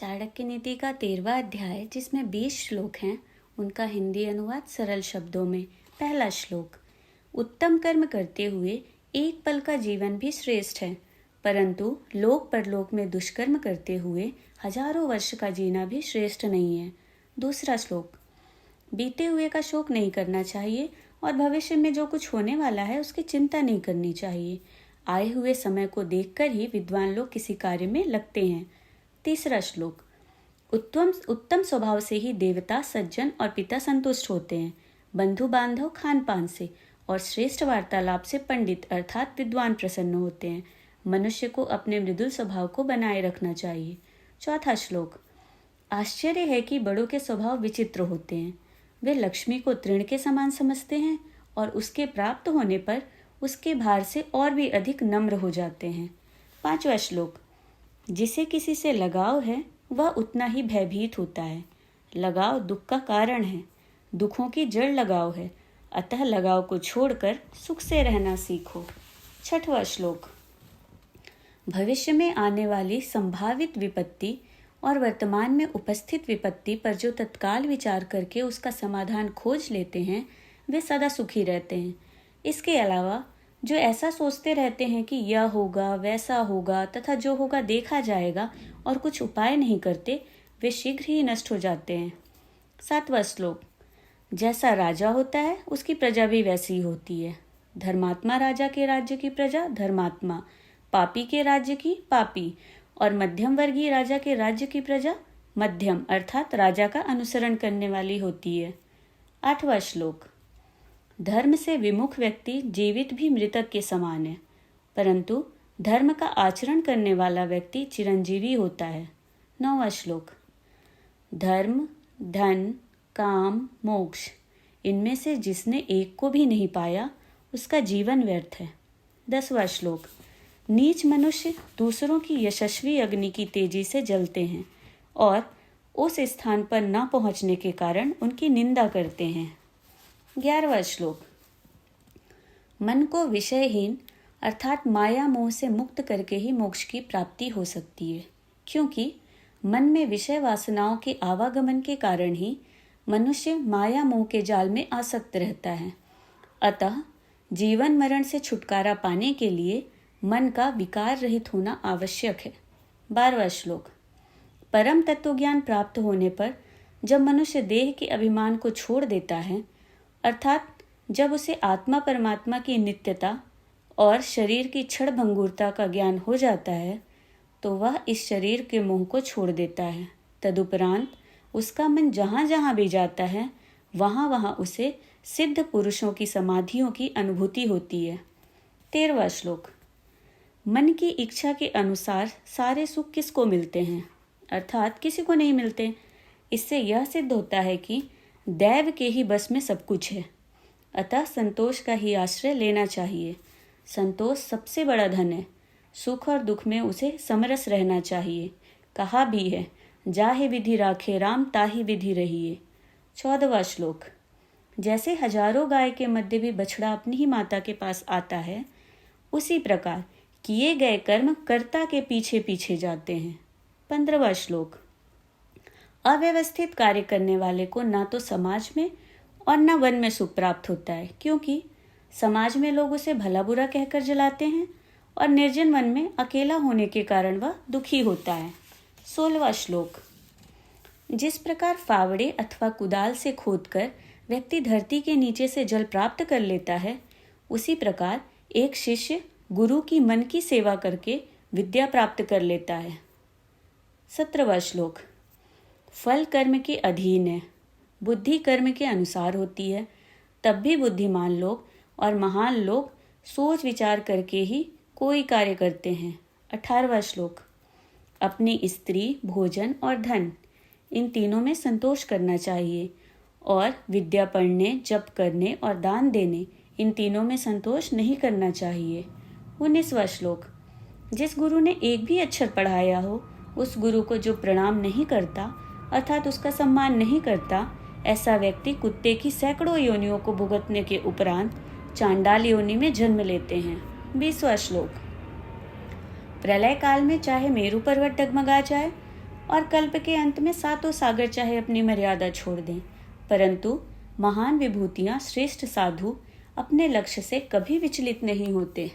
चाणक्य नीति का 13वां अध्याय, जिसमें 20 श्लोक हैं, उनका हिंदी अनुवाद सरल शब्दों में। पहला श्लोक। उत्तम कर्म करते हुए एक पल का जीवन भी श्रेष्ठ है, परंतु लोक परलोक में दुष्कर्म करते हुए हजारों वर्ष का जीना भी श्रेष्ठ नहीं है। दूसरा श्लोक। बीते हुए का शोक नहीं करना चाहिए और भविष्य में जो कुछ होने वाला है उसकी चिंता नहीं करनी चाहिए। आए हुए समय को देखकर ही विद्वान लोग किसी कार्य में लगते हैं। तीसरा श्लोक। उत्तम स्वभाव से ही देवता, सज्जन और पिता संतुष्ट होते हैं। बंधु बांधव खान पान से और श्रेष्ठ वार्तालाप से पंडित अर्थात विद्वान प्रसन्न होते हैं। मनुष्य को अपने मृदुल स्वभाव को बनाए रखना चाहिए। चौथा श्लोक। आश्चर्य है कि बड़ों के स्वभाव विचित्र होते हैं। वे लक्ष्मी को तृण के समान समझते हैं और उसके प्राप्त होने पर उसके भार से और भी अधिक नम्र हो जाते हैं। पांचवा श्लोक। जिसे किसी से लगाव है वह उतना ही भयभीत होता है। लगाव दुख का कारण है, दुखों की जड़ लगाव है, अतः लगाव को छोड़कर सुख से रहना सीखो। छठवां श्लोक। भविष्य में आने वाली संभावित विपत्ति और वर्तमान में उपस्थित विपत्ति पर जो तत्काल विचार करके उसका समाधान खोज लेते हैं वे सदा सुखी रहते हैं। इसके अलावा जो ऐसा सोचते रहते हैं कि यह होगा वैसा होगा तथा जो होगा देखा जाएगा और कुछ उपाय नहीं करते, वे शीघ्र ही नष्ट हो जाते हैं। सातवां श्लोक। जैसा राजा होता है उसकी प्रजा भी वैसी ही होती है। धर्मात्मा राजा के राज्य की प्रजा धर्मात्मा, पापी के राज्य की पापी और मध्यम वर्गीय राजा के राज्य की प्रजा मध्यम अर्थात राजा का अनुसरण करने वाली होती है। आठवां श्लोक। धर्म से विमुख व्यक्ति जीवित भी मृतक के समान है, परंतु धर्म का आचरण करने वाला व्यक्ति चिरंजीवी होता है। नौवां श्लोक। धर्म, धन, काम, मोक्ष, इनमें से जिसने एक को भी नहीं पाया उसका जीवन व्यर्थ है। 10वां श्लोक। नीच मनुष्य दूसरों की यशस्वी अग्नि की तेजी से जलते हैं और उस स्थान पर न पहुंचने के कारण उनकी निंदा करते हैं। 11वां श्लोक। मन को विषयहीन अर्थात माया मोह से मुक्त करके ही मोक्ष की प्राप्ति हो सकती है, क्योंकि मन में विषय वासनाओं के आवागमन के कारण ही मनुष्य माया मोह के जाल में आसक्त रहता है। अतः जीवन मरण से छुटकारा पाने के लिए मन का विकार रहित होना आवश्यक है। 12वां श्लोक। परम तत्वज्ञान प्राप्त होने पर जब मनुष्य देह के अभिमान को छोड़ देता है, अर्थात जब उसे आत्मा परमात्मा की नित्यता और शरीर की क्षण भंगुरता का ज्ञान हो जाता है, तो वह इस शरीर के मोह को छोड़ देता है। तदुपरांत उसका मन जहाँ जहाँ भी जाता है वहाँ वहाँ उसे सिद्ध पुरुषों की समाधियों की अनुभूति होती है। 13वां श्लोक। मन की इच्छा के अनुसार सारे सुख किसको मिलते हैं, अर्थात किसी को नहीं मिलते। इससे यह सिद्ध होता है कि दैव के ही बस में सब कुछ है, अतः संतोष का ही आश्रय लेना चाहिए। संतोष सबसे बड़ा धन है। सुख और दुख में उसे समरस रहना चाहिए। कहा भी है, जाहे विधि राखे राम ताहि विधि रहिए। 14वां श्लोक। जैसे हजारों गाय के मध्य भी बछड़ा अपनी ही माता के पास आता है, उसी प्रकार किए गए कर्म कर्ता के पीछे पीछे जाते हैं। 15वां श्लोक। अव्यवस्थित कार्य करने वाले को ना तो समाज में और न वन में सुख प्राप्त होता है, क्योंकि समाज में लोग उसे भला बुरा कहकर जलाते हैं और निर्जन वन में अकेला होने के कारण वह दुखी होता है। 16वां श्लोक। जिस प्रकार फावड़े अथवा कुदाल से खोदकर व्यक्ति धरती के नीचे से जल प्राप्त कर लेता है, उसी प्रकार एक शिष्य गुरु की मन की सेवा करके विद्या प्राप्त कर लेता है। 17वां श्लोक। फल कर्म के अधीन है, बुद्धि कर्म के अनुसार होती है। तब भी बुद्धिमान लोग और महान लोग सोच विचार करके ही कोई कार्य करते हैं। 18वां श्लोक। अपनी स्त्री, भोजन और धन, इन तीनों में संतोष करना चाहिए और विद्या पढ़ने, जप करने और दान देने, इन तीनों में संतोष नहीं करना चाहिए। 19वां श्लोक। जिस गुरु ने एक भी अक्षर पढ़ाया हो, उस गुरु को जो प्रणाम नहीं करता अर्थात उसका सम्मान नहीं करता, ऐसा व्यक्ति कुत्ते की सैकड़ों योनियों को भुगतने के उपरांत चांडाल योनि में जन्म लेते हैं। 20वां श्लोक। प्रलय काल में चाहे मेरु पर्वत डगमगा जाए और कल्प के अंत में सातों सागर चाहे अपनी मर्यादा छोड़ दें, परंतु महान विभूतियां, श्रेष्ठ साधु अपने लक्ष्य से कभी विचलित नहीं होते।